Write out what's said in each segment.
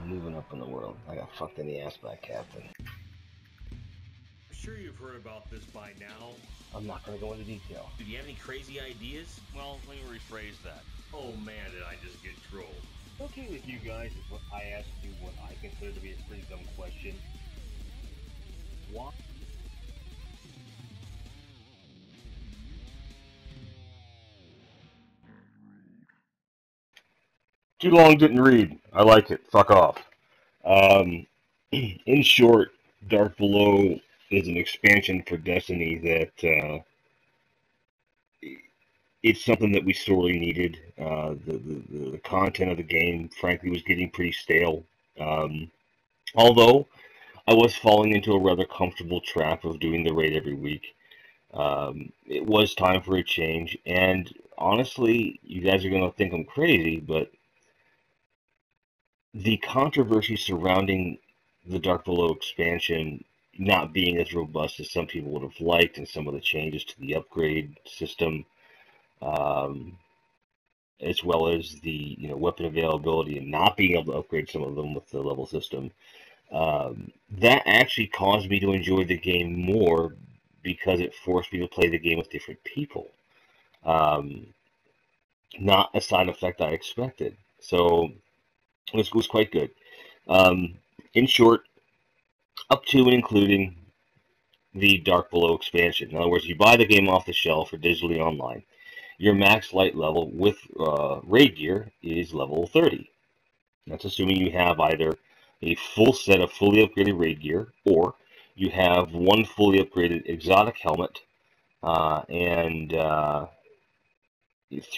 moving up in the world. I got fucked in the ass by a captain. I'm sure you've heard about this by now. I'm not going to go into detail. Do you have any crazy ideas? Well, let me rephrase that. Oh man, did I just get trolled. Okay with you guys is what I asked you what I consider to be a pretty dumb question. Why? Too long, didn't read. I like it. Fuck off. In short, Dark Below is an expansion for Destiny that it's something that we sorely needed. The content of the game, frankly, was getting pretty stale. Although I was falling into a rather comfortable trap of doing the raid every week. It was time for a change, and honestly, you guys are going to think I'm crazy, but the controversy surrounding the Dark Below expansion not being as robust as some people would have liked, and some of the changes to the upgrade system, as well as the weapon availability and not being able to upgrade some of them with the level system, that actually caused me to enjoy the game more because it forced me to play the game with different people. Not a side effect I expected. So it was quite good. In short, up to and including the Dark Below expansion. In other words, you buy the game off the shelf or digitally online. Your max light level with raid gear is level 30. That's assuming you have either a full set of fully upgraded raid gear, or you have one fully upgraded exotic helmet and one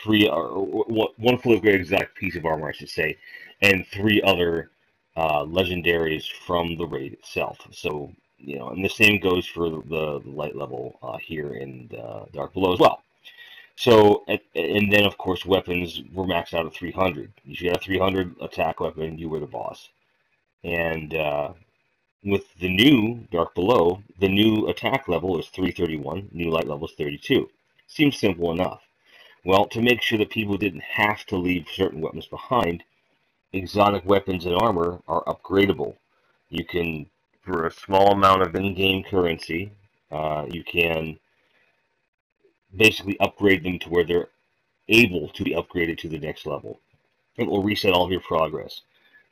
fully upgraded exotic piece of armor, I should say, and 3 other legendaries from the raid itself. So, and the same goes for the light level here in Dark Below as well. So, and then of course weapons were maxed out at 300. If you had a 300 attack weapon, you were the boss. And with the new Dark Below, the new attack level is 331, new light level is 32. Seems simple enough. Well, to make sure that people didn't have to leave certain weapons behind, exotic weapons and armor are upgradable. You can, for a small amount of in-game currency, you can basically upgrade them to where they're able to be upgraded to the next level. It will reset all of your progress.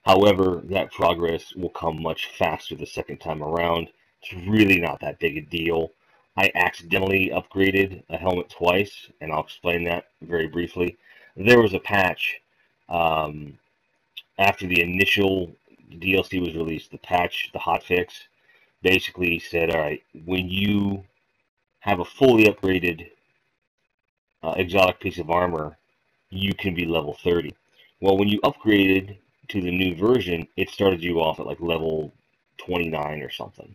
However, that progress will come much faster the second time around. It's really not that big a deal. I accidentally upgraded a helmet twice, and I'll explain that very briefly. There was a patch after the initial DLC was released. The patch, the hotfix, basically said, all right, when you have a fully upgraded exotic piece of armor, you can be level 30. Well, when you upgraded to the new version, it started you off at like level 29 or something.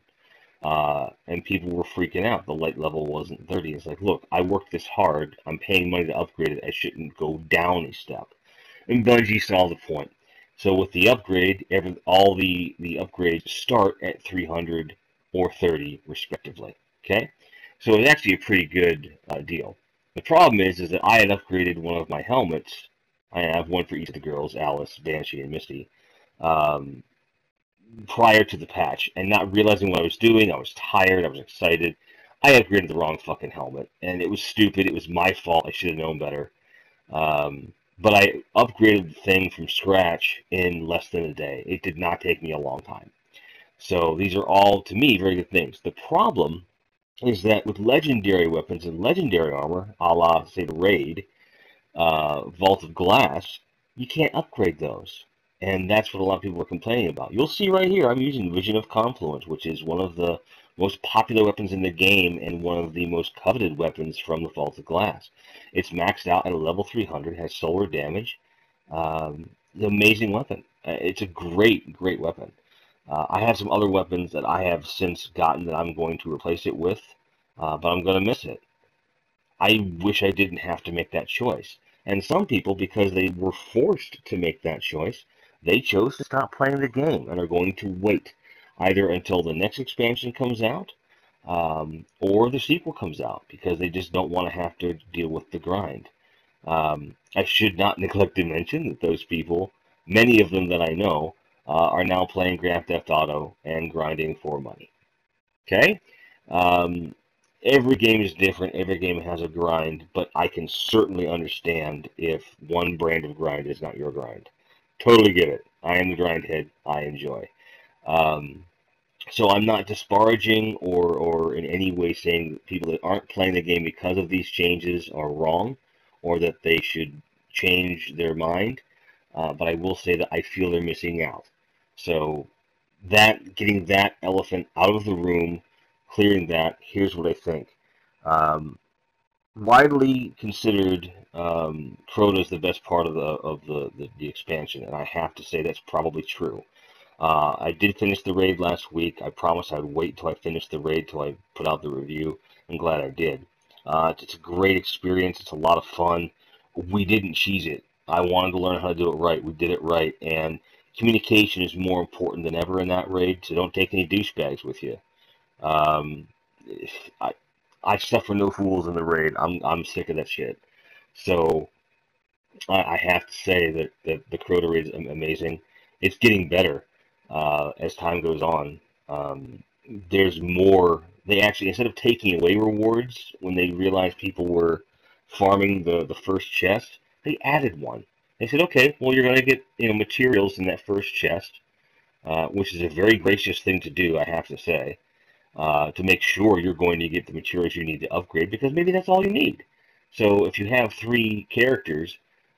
And people were freaking out. The light level wasn't 30. It's like, look, I worked this hard. I'm paying money to upgrade it. I shouldn't go down a step. And Bungie saw the point. So with the upgrade, all the upgrades start at 300 or 30 respectively. Okay? So it's actually a pretty good deal. The problem is that I had upgraded one of my helmets. I have one for each of the girls, Alice, Banshee, and Misty, prior to the patch, and not realizing what I was doing. I was tired, I was excited. I upgraded the wrong fucking helmet, and it was stupid. It was my fault. I should have known better. But I upgraded the thing from scratch in less than a day. It did not take me a long time. So these are all, to me, very good things. The problem is that with legendary weapons and legendary armor, a la, say, the Raid, Vault of Glass, you can't upgrade those. And that's what a lot of people are complaining about. You'll see right here, I'm using Vision of Confluence, which is one of the most popular weapons in the game and one of the most coveted weapons from the Vault of Glass. It's maxed out at a level 300, has solar damage. An amazing weapon. It's a great, great weapon. I have some other weapons that I have since gotten that I'm going to replace it with, but I'm going to miss it. I wish I didn't have to make that choice. And some people, because they were forced to make that choice, they chose to stop playing the game and are going to wait either until the next expansion comes out or the sequel comes out because they just don't want to have to deal with the grind. I should not neglect to mention that those people, many of them that I know, are now playing Grand Theft Auto and grinding for money. Okay? Um, every game is different. Every game has a grind, but I can certainly understand if one brand of grind is not your grind. Totally get it. I am the grindhead. I enjoy. Um, so I'm not disparaging or in any way saying that people that aren't playing the game because of these changes are wrong or that they should change their mind. But I will say that I feel they're missing out. So getting that elephant out of the room, clearing that, here's what I think. Um, Widely considered, Crota is the best part of the expansion, and I have to say that's probably true. I did finish the raid last week. I promised I'd wait until I finished the raid till I put out the review. I'm glad I did. It's a great experience. It's a lot of fun. We didn't cheese it. I wanted to learn how to do it right. We did it right, and communication is more important than ever in that raid. So don't take any douchebags with you. Um, I I suffer no fools in the raid. I'm sick of that shit. So I have to say that the Crota raid is amazing. It's getting better as time goes on. There's more. They actually, instead of taking away rewards when they realized people were farming the first chest, they added one. They said, okay, well you're going to get materials in that first chest, which is a very gracious thing to do, I have to say, to make sure you're going to get the materials you need to upgrade, because maybe that's all you need. So if you have 3 characters,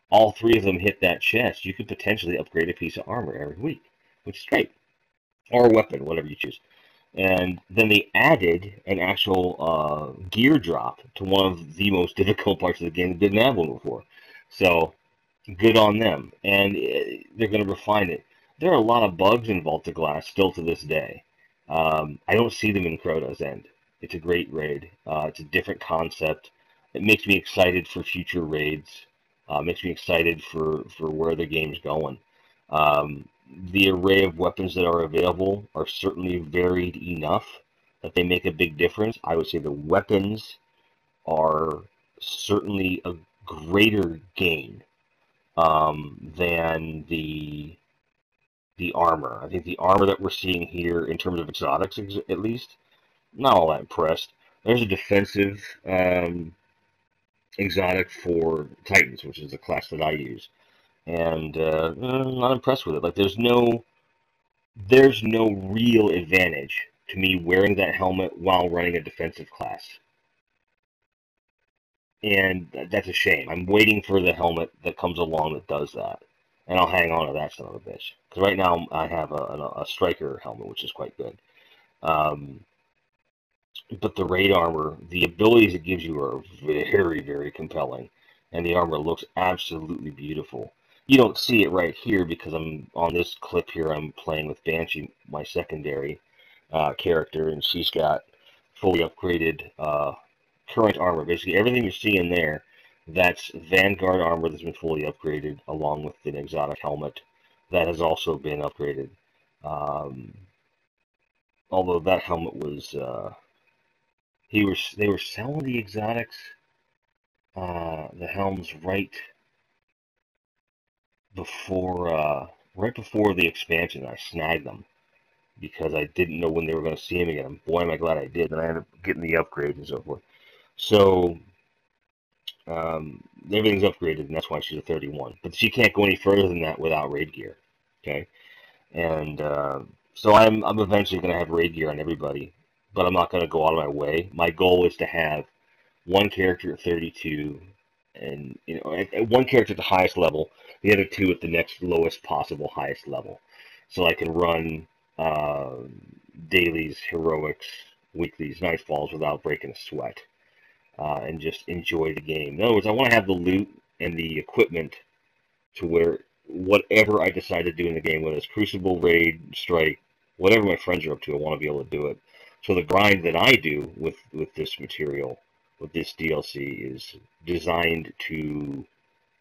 all 3 of them hit that chest, you could potentially upgrade a piece of armor every week, which is great. Or a weapon, whatever you choose. And then they added an actual gear drop to one of the most difficult parts of the game that didn't have one before. So, good on them. And they're going to refine it. There are a lot of bugs in Vault of Glass still to this day. I don't see them in Crota's End. It's a great raid. It's a different concept. It makes me excited for future raids. Makes me excited for where the game's going. The array of weapons that are available are certainly varied enough that they make a big difference. I would say the weapons are certainly a greater gain than the armor. I think the armor that we're seeing here, in terms of exotics at least, not all that impressed. There's a defensive exotic for Titans, which is the class that I use, and I'm not impressed with it. Like there's no real advantage to me wearing that helmet while running a defensive class. And that's a shame. I'm waiting for the helmet that comes along that does that. And I'll hang on to that son of a bitch. Because right now I have a striker helmet, which is quite good. But the raid armor, the abilities it gives you are very, very compelling. And the armor looks absolutely beautiful. You don't see it right here because I'm on this clip here. I'm playing with Banshee, my secondary character, and she's got fully upgraded current armor. Basically, everything you see in there, that's Vanguard armor that's been fully upgraded, along with an exotic helmet that has also been upgraded. Although that helmet was, they were selling the exotics, the helms right before the expansion. I snagged them because I didn't know when they were going to see them again. And boy, am I glad I did. And I ended up getting the upgrades and so forth. So everything's upgraded, and that's why she's a 31. But she can't go any further than that without raid gear. Okay, and so I'm eventually going to have raid gear on everybody, but I'm not going to go out of my way. My goal is to have one character at 32, and one character at the highest level, the other 2 at the next lowest possible highest level, so I can run dailies, heroics, weeklies, nightfalls without breaking a sweat. And just enjoy the game. In other words, I want to have the loot and the equipment to where whatever I decide to do in the game, whether it's Crucible, Raid, Strike, whatever my friends are up to, I want to be able to do it. So the grind that I do with this material, with this DLC, is designed to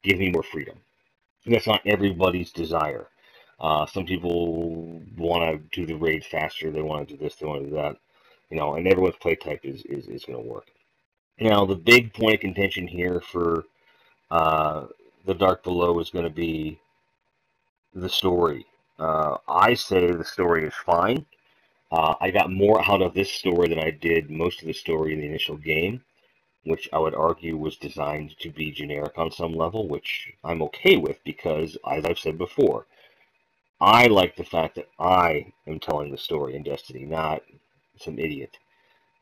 give me more freedom. And that's not everybody's desire. Some people want to do the raid faster, they want to do this, they want to do that, and everyone's play type is going to work. Now, the big point of contention here for the Dark Below is going to be the story. I say the story is fine. I got more out of this story than I did most of the story in the initial game, which I would argue was designed to be generic on some level, which I'm okay with because, as I've said before, I like the fact that I am telling the story in Destiny, not some idiot.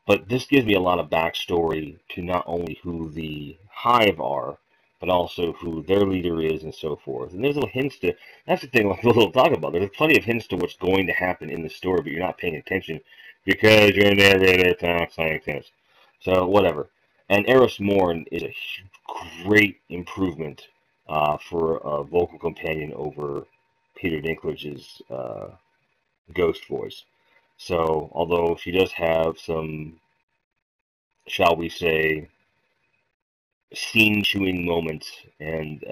But this gives me a lot of backstory to not only who the Hive are, but also who their leader is and so forth. And there's little hints to, that's the thing we'll talk about. There's plenty of hints to what's going to happen in the story, but you're not paying attention because your narrator talks like this. So, whatever. And Eris Morn is a great improvement for a vocal companion over Peter Dinklage's ghost voice. So, although she does have some, shall we say, scene-chewing moments, and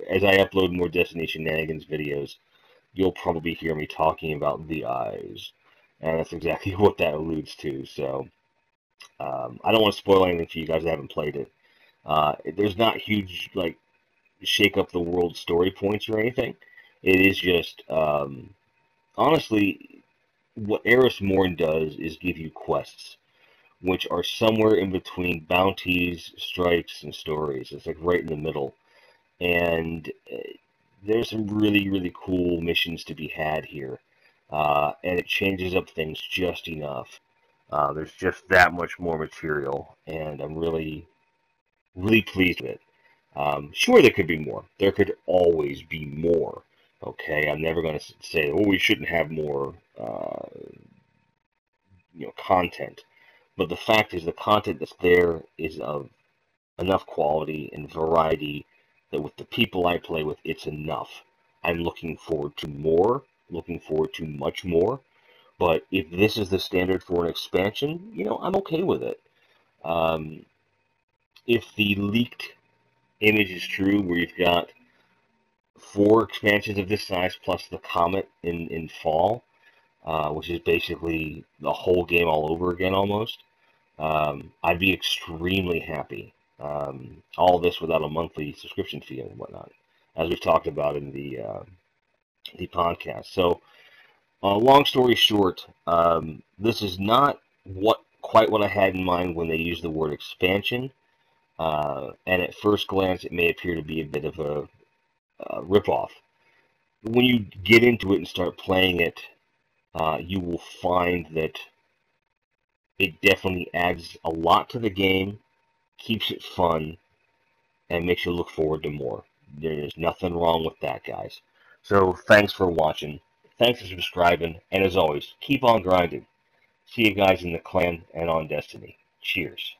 as I upload more Destiny Shenanigans videos, you'll probably hear me talking about the eyes, and that's exactly what that alludes to. So I don't want to spoil anything for you guys that haven't played it. There's not huge, like, shake up the world story points or anything. It is just, honestly, what Eris Morn does is give you quests, which are somewhere in between bounties, strikes, and stories. It's like right in the middle. And there's some really, really cool missions to be had here. And it changes up things just enough. There's just that much more material, and I'm really, really pleased with it. Sure, there could be more. There could always be more. Okay, I'm never going to say, oh, we shouldn't have more, content. But the fact is, the content that's there is of enough quality and variety that with the people I play with, it's enough. I'm looking forward to more, looking forward to much more. But if this is the standard for an expansion, I'm okay with it. If the leaked image is true, where you've got 4 expansions of this size plus the Comet in fall, which is basically the whole game all over again almost, I'd be extremely happy. All this without a monthly subscription fee and whatnot, as we've talked about in the podcast. So, long story short, this is not quite what I had in mind when they used the word expansion. And at first glance, it may appear to be a bit of a ripoff. When you get into it and start playing it, you will find that it definitely adds a lot to the game, keeps it fun, and makes you look forward to more. There's nothing wrong with that, guys. So thanks for watching. Thanks for subscribing. And as always, keep on grinding. See you guys in the clan and on Destiny. Cheers.